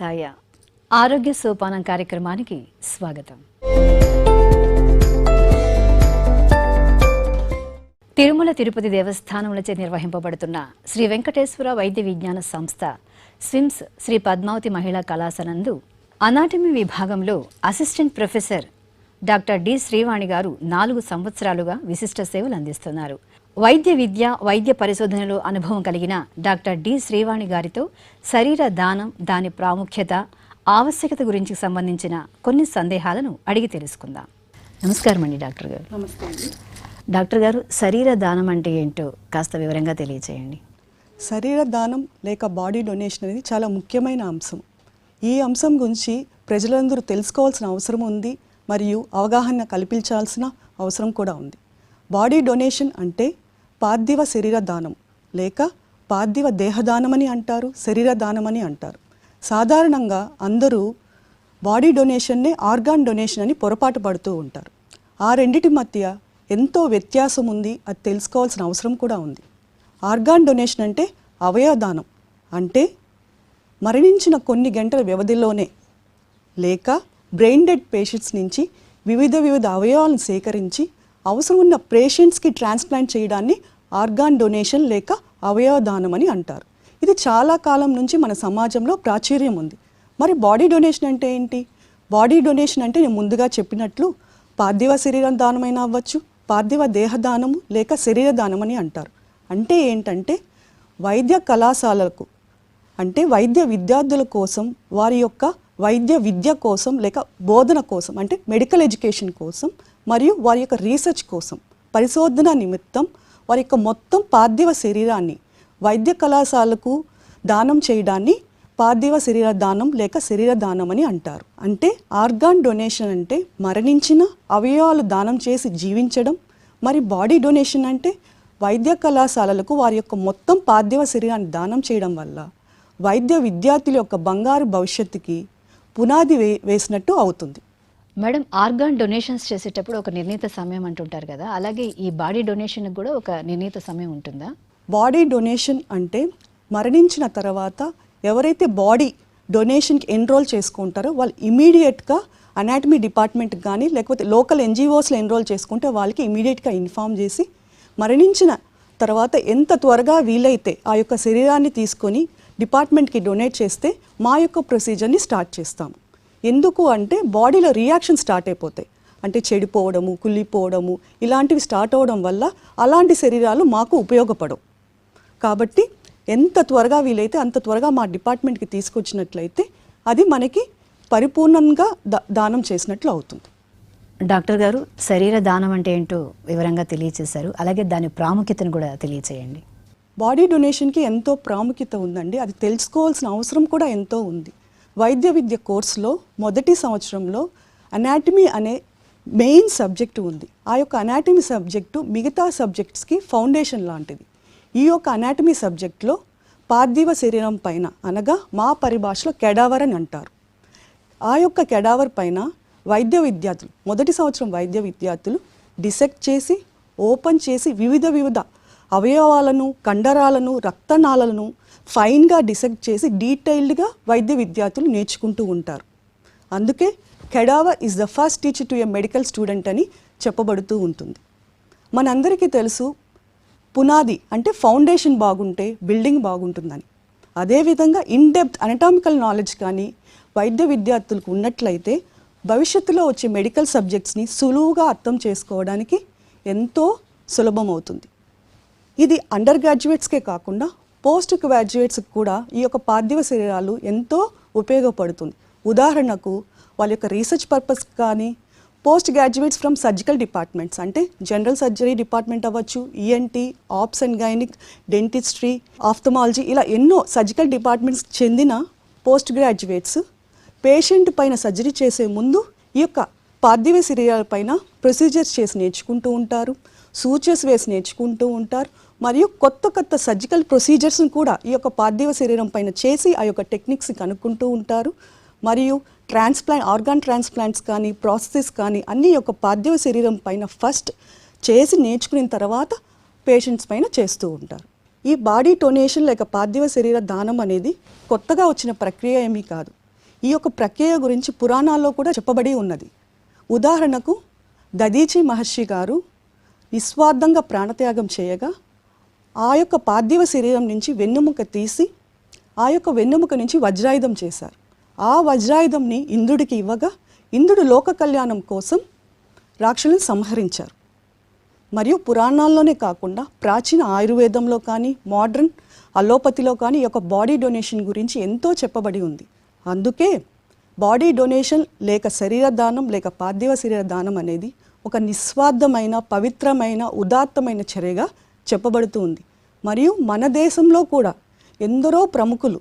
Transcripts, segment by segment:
శివాయ ఆరోగ్య సోపానం కార్యక్రమానికి స్వాగతం. తిరుమల తిరుపతి దేవస్థానములచే నిర్వహింపబడుతున్న శ్రీ వెంకటేశ్వర వైద్య విజ్ఞాన సంస్థ స్విమ్స్ శ్రీ పద్మావతి మహిళా కళాశాలందు అనాటమీ విభాగంలో assistant professor doctor D Srivani గారు 4 సంవత్సరాలుగా విశిష్ట సేవలు అందిస్తున్నారు. వైద్య విద్య వైద్య పరిశోధనలో అనుభవం కలిగిన డాక్టర్ డి శ్రీవాణి గారితో శరీర దానం, దాని ప్రాముఖ్యత, ఆవశ్యకత గురించి సంబంధించిన కొన్ని సందేహాలను అడిగి తెలుసుకుందాం. నమస్కారం అండి డాక్టర్ గారు. నమస్తే అండి. డాక్టర్ గారు, శరీర దానం అంటే ఏంటో కాస్త వివరంగా తెలియజేయండి. శరీర దానం లేక బాడీ డొనేషన్ అనేది చాలా ముఖ్యమైన అంశం. ఈ అంశం గురించి ప్రజలందరూ తెలుసుకోవాల్సిన అవసరం ఉంది మరియు అవగాహన కల్పించాల్సిన అవసరం కూడా ఉంది. బాడీ డొనేషన్ అంటే పార్థివ శరీర దానం లేక పార్థివ దేహదానమని అంటారు, శరీర దానమని అంటారు. సాధారణంగా అందరూ బాడీ డొనేషన్నే ఆర్గాన్ డొనేషన్ అని పొరపాటు పడుతూ ఉంటారు. ఆ రెండిటి మధ్య ఎంతో వ్యత్యాసం ఉంది, అది తెలుసుకోవాల్సిన అవసరం కూడా ఉంది. ఆర్గాన్ డొనేషన్ అంటే అవయవదానం, అంటే మరణించిన కొన్ని గంటల వ్యవధిలోనే లేక బ్రెయిన్ డెడ్ పేషెంట్స్ నుంచి వివిధ అవయవాలను సేకరించి అవసరం ఉన్న పేషెంట్స్కి ట్రాన్స్ప్లాంట్ చేయడాన్ని ఆర్గాన్ డొనేషన్ లేక అవయవదానం అని అంటారు. ఇది చాలా కాలం నుంచి మన సమాజంలో ప్రాచుర్యం ఉంది. మరి బాడీ డొనేషన్ అంటే ఏంటి? బాడీ డొనేషన్ అంటే నేను ముందుగా చెప్పినట్లు పార్థివ శరీరం దానమైన అవ్వచ్చు, పార్థివ దేహదానము లేక శరీర దానం అని అంటారు. అంటే ఏంటంటే వైద్య కళాశాలలకు, అంటే వైద్య విద్యార్థుల కోసం, వారి యొక్క వైద్య విద్య కోసం లేక బోధన కోసం, అంటే మెడికల్ ఎడ్యుకేషన్ కోసం మరియు వారి యొక్క రీసెర్చ్ కోసం, పరిశోధన నిమిత్తం వారి యొక్క మొత్తం పార్థివ శరీరాన్ని వైద్య కళాశాలకు దానం చేయడాన్ని పార్థివ శరీర దానం లేక శరీర దానం అని అంటారు. అంటే ఆర్గాన్ డొనేషన్ అంటే మరణించిన అవయవాలు దానం చేసి జీవించడం, మరి బాడీ డొనేషన్ అంటే వైద్య కళాశాలలకు వారి యొక్క మొత్తం పార్థివ శరీరాన్ని దానం చేయడం వల్ల వైద్య విద్యార్థుల యొక్క బంగారు భవిష్యత్తుకి పునాది వేసినట్టు అవుతుంది. మేడం, ఆర్గాన్ డొనేషన్స్ చేసేటప్పుడు ఒక నిర్ణీత సమయం అంటుంటారు కదా, అలాగే ఈ బాడీ డొనేషన్కి కూడా ఒక నిర్ణీత సమయం ఉంటుందా? బాడీ డొనేషన్ అంటే మరణించిన తర్వాత ఎవరైతే బాడీ డొనేషన్కి ఎన్రోల్ చేసుకుంటారో వాళ్ళు ఇమీడియట్గా అనాటమీ డిపార్ట్మెంట్కి కానీ లేకపోతే లోకల్ ఎన్జిఓస్లో ఎన్రోల్ చేసుకుంటే వాళ్ళకి ఇమీడియట్గా ఇన్ఫామ్ చేసి మరణించిన తర్వాత ఎంత త్వరగా వీలైతే ఆ యొక్క శరీరాన్ని తీసుకొని డిపార్ట్మెంట్కి డొనేట్ చేస్తే మా యొక్క ప్రొసీజర్ని స్టార్ట్ చేస్తాము. ఎందుకు అంటే బాడీలో రియాక్షన్ స్టార్ట్ అయిపోతాయి, అంటే చెడిపోవడము, కుళ్ళిపోవడము ఇలాంటివి స్టార్ట్ అవ్వడం వల్ల అలాంటి శరీరాలు మాకు ఉపయోగపడవు. కాబట్టి ఎంత త్వరగా వీలైతే అంత త్వరగా మా డిపార్ట్మెంట్కి తీసుకొచ్చినట్లయితే అది మనకి పరిపూర్ణంగా దానం చేసినట్లు అవుతుంది. డాక్టర్ గారు, శరీర దానం అంటే ఏంటో వివరంగా తెలియచేశారు, అలాగే దాని ప్రాముఖ్యతను కూడా తెలియచేయండి. బాడీ డొనేషన్కి ఎంతో ప్రాముఖ్యత ఉందండి, అది తెలుసుకోవాల్సిన అవసరం కూడా ఎంతో ఉంది. వైద్య విద్య కోర్సులో మొదటి సంవత్సరంలో అనాటమీ అనే మెయిన్ సబ్జెక్టు ఉంది. ఆ యొక్క అనాటమీ సబ్జెక్టు మిగతా సబ్జెక్ట్స్కి ఫౌండేషన్ లాంటిది. ఈ యొక్క అనాటమీ సబ్జెక్ట్లో పార్థివ శరీరం పైన, అనగా మా పరిభాషలో కెడావర్ అని అంటారు, ఆ యొక్క కెడావర్ పైన వైద్య విద్యార్థులు, మొదటి సంవత్సరం వైద్య విద్యార్థులు డిసెక్ట్ చేసి, ఓపెన్ చేసి వివిధ అవయవాలను, కండరాలను, రక్తనాళాలను ఫైన్గా డిసెక్ట్ చేసి డీటెయిల్డ్గా వైద్య విద్యార్థులు నేర్చుకుంటూ ఉంటారు. అందుకే cadaver is the first teacher to a medical student అని చెప్పబడుతూ ఉంటుంది. మనందరికీ తెలుసు, పునాది అంటే ఫౌండేషన్ బాగుంటే బిల్డింగ్ బాగుంటుందని. అదేవిధంగా ఇన్ డెప్త్ అనటామికల్ నాలెడ్జ్ కానీ వైద్య విద్యార్థులకు ఉన్నట్లయితే భవిష్యత్తులో వచ్చే మెడికల్ సబ్జెక్ట్స్ని సులువుగా అర్థం చేసుకోవడానికి ఎంతో సులభం అవుతుంది. ఇది అండర్ గ్రాడ్యుయేట్స్కే కాకుండా పోస్ట్ గ్రాడ్యుయేట్స్కి కూడా ఈ యొక్క పార్థివ శరీరాలు ఎంతో ఉపయోగపడుతుంది. ఉదాహరణకు వాళ్ళ యొక్క రీసెర్చ్ పర్పస్ కానీ, post graduates from surgical departments అంటే జనరల్ సర్జరీ డిపార్ట్మెంట్ అవ్వచ్చు, ENT, obs and gynaec, dentistry, ophthalmology, ఇలా ఎన్నో సర్జికల్ డిపార్ట్మెంట్స్ చెందిన పోస్ట్ గ్రాడ్యుయేట్స్ పేషెంట్ పైన సర్జరీ చేసే ముందు ఈ యొక్క పార్థివ శరీరాల పైన ప్రొసీజర్స్ చేసి నేర్చుకుంటూ ఉంటారు, సూచర్స్ వేసి నేర్చుకుంటూ ఉంటారు, మరియు కొత్త సర్జికల్ ప్రొసీజర్స్ని కూడా ఈ యొక్క పార్థివ శరీరం పైన చేసి ఆ యొక్క టెక్నిక్స్ కనుక్కుంటూ ఉంటారు. మరియు ఆర్గాన్ ట్రాన్స్ప్లాంట్స్ కానీ, ప్రాసెసెస్ కానీ అన్నీ యొక్క పార్థివ శరీరం పైన ఫస్ట్ చేసి నేర్చుకున్న తర్వాత పేషెంట్స్ పైన చేస్తూ ఉంటారు. ఈ బాడీ డొనేషన్ లేక పార్థివ శరీర దానం అనేది కొత్తగా వచ్చిన ప్రక్రియ ఏమీ కాదు. ఈ యొక్క ప్రక్రియ గురించి పురాణాల్లో కూడా చెప్పబడి ఉన్నది. ఉదాహరణకు దదీచి మహర్షి గారు నిస్వార్థంగా ప్రాణత్యాగం చేయగా ఆ యొక్క పార్థివ శరీరం నుంచి వెన్నెముక తీసి ఆ యొక్క వెన్నెముక నుంచి వజ్రాయుధం చేశారు. ఆ వజ్రాయుధంని ఇంద్రుడికి ఇవ్వగా ఇంద్రుడు లోక కళ్యాణం కోసం రాక్షసులను సంహరించారు. మరియు పురాణాల్లోనే కాకుండా ప్రాచీన ఆయుర్వేదంలో కానీ మోడర్న్ అలోపతిలో కానీ ఈ యొక్క బాడీ డొనేషన్ గురించి ఎంతో చెప్పబడి ఉంది. అందుకే బాడీ డొనేషన్ లేక శరీర దానం లేక పార్థివ శరీర దానం అనేది ఒక నిస్వార్థమైన పవిత్రమైన ఉదాత్తమైన చర్యగా చెప్పబడుతూ ఉంది. మరియు మన దేశంలో కూడా ఎందరో ప్రముఖులు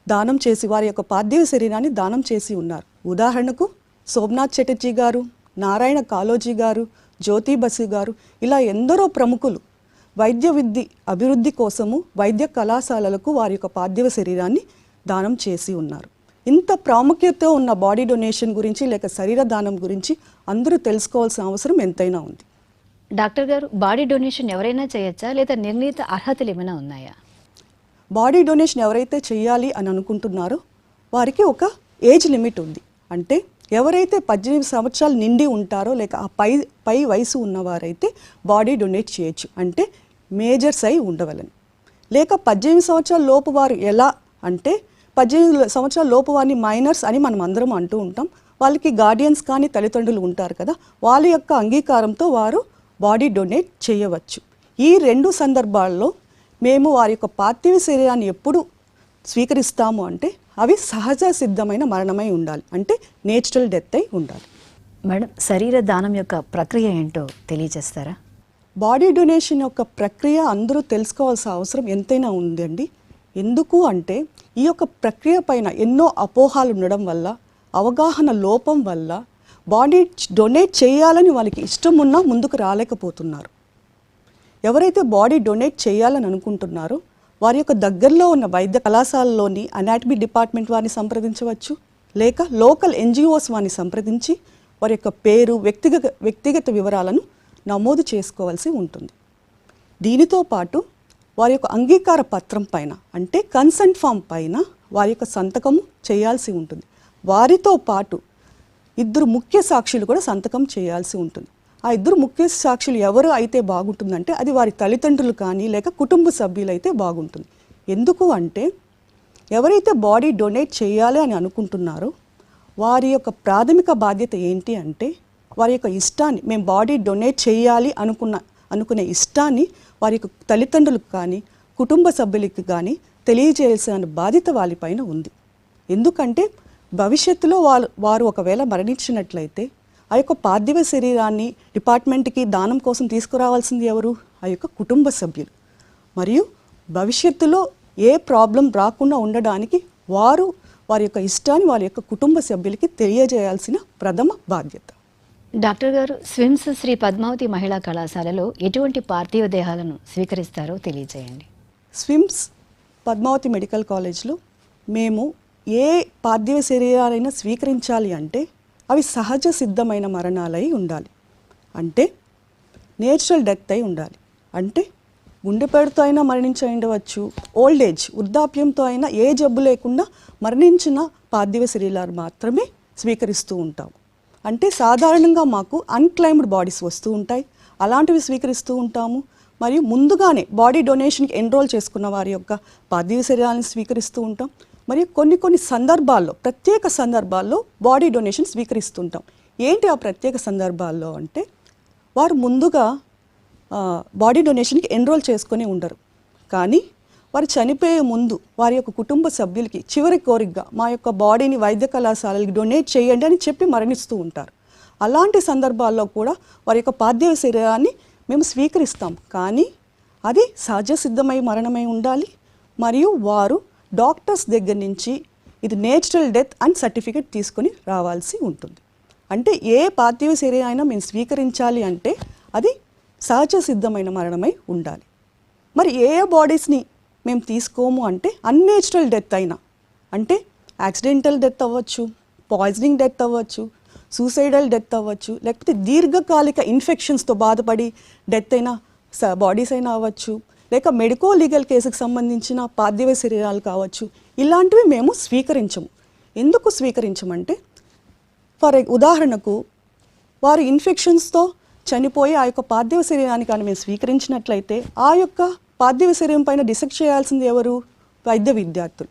దానం చేసి వారి యొక్క పార్థివ శరీరాన్ని దానం చేసి ఉన్నారు. ఉదాహరణకు సోమనాథ్ చటర్జీ గారు, నారాయణ కాలోజీ గారు, జ్యోతి బసు గారు, ఇలా ఎందరో ప్రముఖులు వైద్య విద్య అభివృద్ధి కోసము వైద్య కళాశాలలకు వారి యొక్క పార్థివ శరీరాన్ని దానం చేసి ఉన్నారు. ఇంత ప్రాముఖ్యత ఉన్న బాడీ డొనేషన్ గురించి లేక శరీర దానం గురించి అందరూ తెలుసుకోవాల్సిన అవసరం ఎంతైనా ఉంది. డాక్టర్ గారు, బాడీ డొనేషన్ ఎవరైనా చేయొచ్చా లేదా నిర్ణీత అర్హతలు ఏమైనా ఉన్నాయా? బాడీ డొనేషన్ ఎవరైతే చేయాలి అని అనుకుంటున్నారో వారికి ఒక ఏజ్ లిమిట్ ఉంది. అంటే ఎవరైతే 18 సంవత్సరాలు నిండి ఉంటారో లేక ఆ పై వయసు ఉన్నవారైతే బాడీ డొనేట్ చేయొచ్చు. అంటే మేజర్స్ అయి ఉండవలని. లేక 18 సంవత్సరాల లోపు వారు ఎలా అంటే 18 సంవత్సరాల లోపు వారిని మైనర్స్ అని మనం అందరం అంటూ ఉంటాం. వాళ్ళకి గార్డియన్స్ కానీ తల్లిదండ్రులు ఉంటారు కదా, వాళ్ళ యొక్క అంగీకారంతో వారు బాడీ డొనేట్ చేయవచ్చు. ఈ 2 సందర్భాల్లో మేము వారి యొక్క పార్థివ శరీరాన్ని ఎప్పుడు స్వీకరిస్తాము అంటే అవి సహజ సిద్ధమైన మరణమై ఉండాలి. అంటే నేచురల్ డెత్ అయి ఉండాలి. మేడం, శరీర దానం యొక్క ప్రక్రియ ఏంటో తెలియజేస్తారా? బాడీ డొనేషన్ యొక్క ప్రక్రియ అందరూ తెలుసుకోవాల్సిన అవసరం ఎంతైనా ఉందండి. ఎందుకు అంటే ఈ యొక్క ప్రక్రియ పైన ఎన్నో అపోహాలు ఉండడం వల్ల, అవగాహన లోపం వల్ల బాడీ డొనేట్ చేయాలని వాళ్ళకి ఇష్టం ఉన్నా ముందుకు రాలేకపోతున్నారు. ఎవరైతే బాడీ డొనేట్ చేయాలని అనుకుంటున్నారో వారి యొక్క దగ్గరలో ఉన్న వైద్య కళాశాలలోని అనాటమీ డిపార్ట్మెంట్ వారిని సంప్రదించవచ్చు. లేక లోకల్ NGOs వారిని సంప్రదించి వారి యొక్క పేరు, వ్యక్తిగత వివరాలను నమోదు చేసుకోవాల్సి ఉంటుంది. దీనితో పాటు వారి యొక్క అంగీకార పత్రం పైన అంటే కన్సెంట్ ఫామ్ పైన వారి యొక్క సంతకము చేయాల్సి ఉంటుంది. వారితో పాటు 2 ముఖ్య సాక్షులు కూడా సంతకం చేయాల్సి ఉంటుంది. ఆ 2 ముఖ్య సాక్షులు ఎవరు అయితే బాగుంటుందంటే అది వారి తల్లిదండ్రులు కానీ లేక కుటుంబ సభ్యులు అయితే బాగుంటుంది. ఎందుకు అంటే ఎవరైతే బాడీ డొనేట్ చేయాలి అని అనుకుంటున్నారో వారి యొక్క ప్రాథమిక బాధ్యత ఏంటి అంటే వారి యొక్క ఇష్టాన్ని, మేము బాడీ డొనేట్ చేయాలి అనుకునే ఇష్టాన్ని వారి యొక్క తల్లిదండ్రులకు కానీ కుటుంబ సభ్యులకి కానీ తెలియజేయాల్సిన బాధ్యత వాళ్ళపైన ఉంది. ఎందుకంటే భవిష్యత్తులో వారు ఒకవేళ మరణించినట్లయితే ఆ యొక్క పార్థివ శరీరాన్ని డిపార్ట్మెంట్కి దానం కోసం తీసుకురావాల్సింది ఎవరు? ఆ యొక్క కుటుంబ సభ్యులు. మరియు భవిష్యత్తులో ఏ ప్రాబ్లం రాకుండా ఉండడానికి వారి యొక్క ఇష్టాన్ని వారి యొక్క కుటుంబ సభ్యులకి తెలియజేయాల్సిన ప్రథమ బాధ్యత. డాక్టర్ గారు, స్విమ్స్ శ్రీ పద్మావతి మహిళా కళాశాలలో ఎటువంటి పార్థివ దేహాలను స్వీకరిస్తారో తెలియజేయండి. స్విమ్స్ పద్మావతి మెడికల్ కాలేజ్లో మేము ఏ పార్థివ శరీరాలైనా స్వీకరించాలి అంటే అవి సహజ సిద్ధమైన మరణాలై ఉండాలి. అంటే నేచురల్ డెత్ అయి ఉండాలి. అంటే గుండెపేడుతో అయినా మరణించి ఉండవచ్చు, ఓల్డ్ ఏజ్ వృద్ధాప్యంతో అయినా ఏ జబ్బు లేకుండా మరణించిన పార్థివ శరీరాలు మాత్రమే స్వీకరిస్తూ ఉంటాము. అంటే సాధారణంగా మాకు అన్క్లైమ్డ్ బాడీస్ వస్తూ ఉంటాయి, అలాంటివి స్వీకరిస్తూ ఉంటాము. మరియు ముందుగానే బాడీ డొనేషన్కి ఎన్రోల్ చేసుకున్న వారి యొక్క పార్థివ శరీరాలను స్వీకరిస్తూ ఉంటాం. మరియు కొన్ని సందర్భాల్లో, ప్రత్యేక సందర్భాల్లో బాడీ డొనేషన్ స్వీకరిస్తుంటాం. ఏంటి ఆ ప్రత్యేక సందర్భాల్లో అంటే వారు ముందుగా బాడీ డొనేషన్కి ఎన్రోల్ చేసుకొని ఉండరు, కానీ వారు చనిపోయే ముందు వారి యొక్క కుటుంబ సభ్యులకి చివరి కోరికగా మా యొక్క బాడీని వైద్య కళాశాలకి డొనేట్ చేయండి అని చెప్పి మరణిస్తూ ఉంటారు. అలాంటి సందర్భాల్లో కూడా వారి యొక్క పార్థివ శరీరాన్ని మేము స్వీకరిస్తాం. కానీ అది సహజ సిద్ధమై మరణమై ఉండాలి. మరియు వారు డాక్టర్స్ దగ్గర నుంచి ఇది నేచురల్ డెత్ అని సర్టిఫికేట్ తీసుకొని రావాల్సి ఉంటుంది. అంటే ఏ పార్థివ శరీరం అయినా మేము స్వీకరించాలి అంటే అది సహజ సిద్ధమైన మరణమై ఉండాలి. మరి ఏ బాడీస్ని మేము తీసుకోము అంటే అన్నేచురల్ డెత్ అయినా, అంటే యాక్సిడెంటల్ డెత్ అవ్వచ్చు, పాయిజనింగ్ డెత్ అవ్వచ్చు, సూసైడల్ డెత్ అవ్వచ్చు, లేకపోతే దీర్ఘకాలిక ఇన్ఫెక్షన్స్తో బాధపడి డెత్ అయిన బాడీస్ అయినా అవ్వచ్చు, లేక మెడికో లీగల్ కేసుకు సంబంధించిన పార్థివ శరీరాలు కావచ్చు. ఇలాంటివి మేము స్వీకరించము. ఎందుకు స్వీకరించమంటే ఉదాహరణకు వారు ఇన్ఫెక్షన్స్తో చనిపోయి ఆ యొక్క పార్థివ శరీరాన్ని కానీ మేము స్వీకరించినట్లయితే ఆ యొక్క పార్థివ శరీరం పైన డిసెక్ట్ చేయాల్సింది ఎవరు? వైద్య విద్యార్థులు.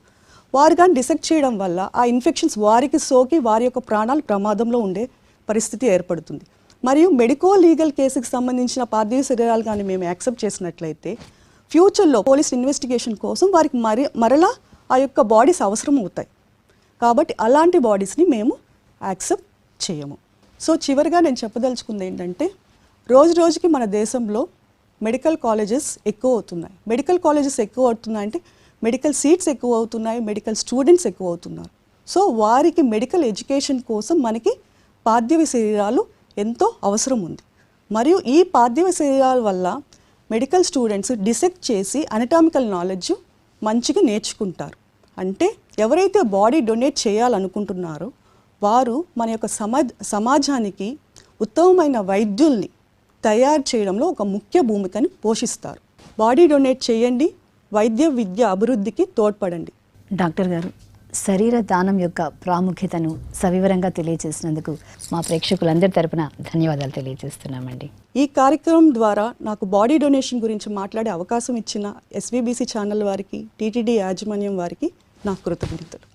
వారు కానీ డిసెక్ట్ చేయడం వల్ల ఆ ఇన్ఫెక్షన్స్ వారికి సోకి వారి యొక్క ప్రాణాలు ప్రమాదంలో ఉండే పరిస్థితి ఏర్పడుతుంది. మరియు మెడికో లీగల్ కేసుకి సంబంధించిన పార్థివ శరీరాలు కానీ మేము యాక్సెప్ట్ చేసినట్లయితే ఫ్యూచర్లో పోలీస్ ఇన్వెస్టిగేషన్ కోసం వారికి మరలా ఆ యొక్క బాడీస్ అవసరం అవుతాయి. కాబట్టి అలాంటి బాడీస్ని మేము యాక్సెప్ట్ చేయము. సో చివరిగా నేను చెప్పదలుచుకుంది ఏంటంటే రోజు రోజుకి మన దేశంలో మెడికల్ కాలేజెస్ ఎక్కువ అవుతున్నాయి. మెడికల్ కాలేజెస్ ఎక్కువ అవుతున్నాయంటే మెడికల్ సీట్స్ ఎక్కువ అవుతున్నాయి, మెడికల్ స్టూడెంట్స్ ఎక్కువ అవుతున్నారు. సో వారికి మెడికల్ ఎడ్యుకేషన్ కోసం మనకి పార్థివ శరీరాలు ఎంతో అవసరం ఉంది. మరియు ఈ పార్థివ శరీరాల వల్ల మెడికల్ స్టూడెంట్స్ డిసెక్ట్ చేసి అనటామికల్ నాలెడ్జ్ మంచిగా నేర్చుకుంటారు. అంటే ఎవరైతే బాడీ డొనేట్ చేయాలనుకుంటున్నారో వారు మన యొక్క సమాజానికి ఉత్తమమైన వైద్యుల్ని తయారు చేయడంలో ఒక ముఖ్య భూమికని పోషిస్తారు. బాడీ డొనేట్ చేయండి, వైద్య విద్య అభివృద్ధికి తోడ్పడండి. డాక్టర్ గారు, శరీర దానం యొక్క ప్రాముఖ్యతను సవివరంగా తెలియజేసినందుకు మా ప్రేక్షకులందరి తరపున ధన్యవాదాలు తెలియజేస్తున్నామండి. ఈ కార్యక్రమం ద్వారా నాకు బాడీ డొనేషన్ గురించి మాట్లాడే అవకాశం ఇచ్చిన SVBC ఛానల్ వారికి, TTD యాజమాన్యం వారికి నా కృతజ్ఞతలు.